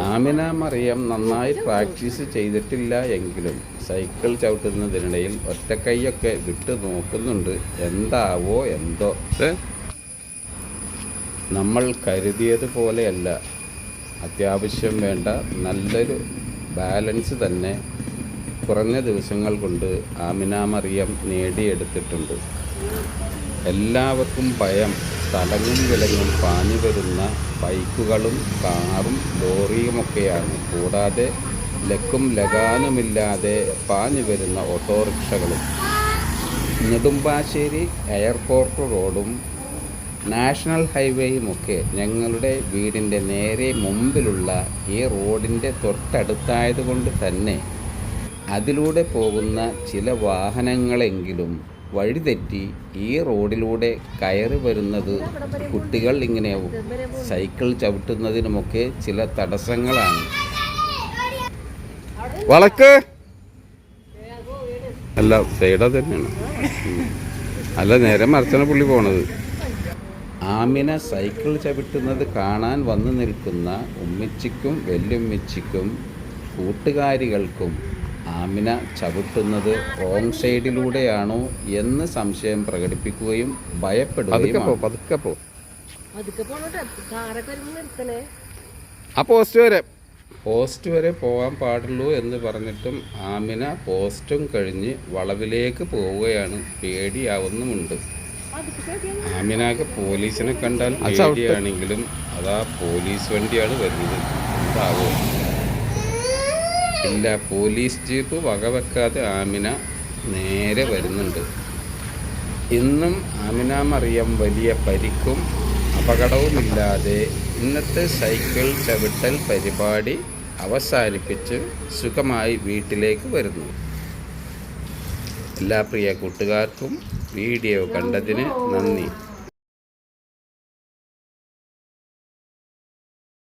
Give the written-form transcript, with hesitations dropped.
ആമിന മറിയം നന്നായി പ്രാക്ടീസ് ചെയ്തിട്ടില്ല എങ്കിലും സൈക്കിൾ ചവിട്ടുന്നതിനിടയിൽ ഒറ്റക്കൈയൊക്കെ വിട്ടു നോക്കുന്നുണ്ട്. എന്താവോ എന്തോ. നമ്മൾ കരുതിയതുപോലെയല്ല. അത്യാവശ്യം വേണ്ട നല്ലൊരു ബാലൻസ് തന്നെ കുറഞ്ഞ ദിവസങ്ങൾ കൊണ്ട് ആമിന മറിയം നേടിയെടുത്തിട്ടുണ്ട്. എല്ലാവർക്കും ഭയം തലങ്ങും വിലങ്ങും പാഞ്ഞു വരുന്ന ബൈക്കുകളും കാറും ലോറിയുമൊക്കെയാണ്. കൂടാതെ ലക്കും ലഗാനുമില്ലാതെ പാഞ്ഞു വരുന്ന ഓട്ടോറിക്ഷകളും. നെടുമ്പാശ്ശേരി എയർപോർട്ട് റോഡും നാഷണൽ ഹൈവേയുമൊക്കെ ഞങ്ങളുടെ വീടിൻ്റെ നേരെ മുമ്പിലുള്ള ഈ റോഡിൻ്റെ തൊട്ടടുത്തായതുകൊണ്ട് തന്നെ അതിലൂടെ പോകുന്ന ചില വാഹനങ്ങളെങ്കിലും വഴിതെറ്റി ഈ റോഡിലൂടെ കയറി വരുന്നത് കുട്ടികൾ ഇങ്ങനെ സൈക്കിൾ ചവിട്ടുന്നതിനുമൊക്കെ ചില തടസ്സങ്ങളാണ്. വളക്ക് അല്ല സൈഡ തന്നെയാണ്, അല്ല നേരെ മറിച്ചാണ് പുള്ളി പോണത്. ആമിന സൈക്കിൾ ചവിട്ടുന്നത് കാണാൻ വന്നു നിൽക്കുന്ന ഉമ്മച്ചിക്കും വല്യുമ്മച്ചിക്കും കൂട്ടുകാരികൾക്കും ആമിന ചവിട്ടുന്നത് റോങ് സൈഡിലൂടെയാണോ എന്ന് സംശയം പ്രകടിപ്പിക്കുകയും ഭയപ്പെടുകയും. ആ പോസ്റ്റ് വരെ പോകാൻ പാടുള്ളൂ എന്ന് പറഞ്ഞിട്ടും ആമിന പോസ്റ്റും കഴിഞ്ഞ് വളവിലേക്ക് പോവുകയാണ്. പേടിയാവുന്നുമുണ്ട്. ആമിനക്ക് പോലീസിനെ കണ്ടാൽ പേടിയാണെങ്കിലും അതാ പോലീസ് വണ്ടിയാണ് വരുന്നത്. എന്താവോ ഇല്ല, പോലീസ് ജീപ്പ് വകവെക്കാതെ ആമിന നേരെ വരുന്നുണ്ട്. ഇന്നും ആമിന മറിയം വലിയ പരിക്കും അപകടവുമില്ലാതെ ഇന്നത്തെ സൈക്കിൾ ചവിട്ടൽ പരിപാടി അവസാനിപ്പിച്ച് സുഖമായി വീട്ടിലേക്ക് വരുന്നു. എല്ലാ പ്രിയ കൂട്ടുകാർക്കും വീഡിയോ കണ്ടതിന് നന്ദി.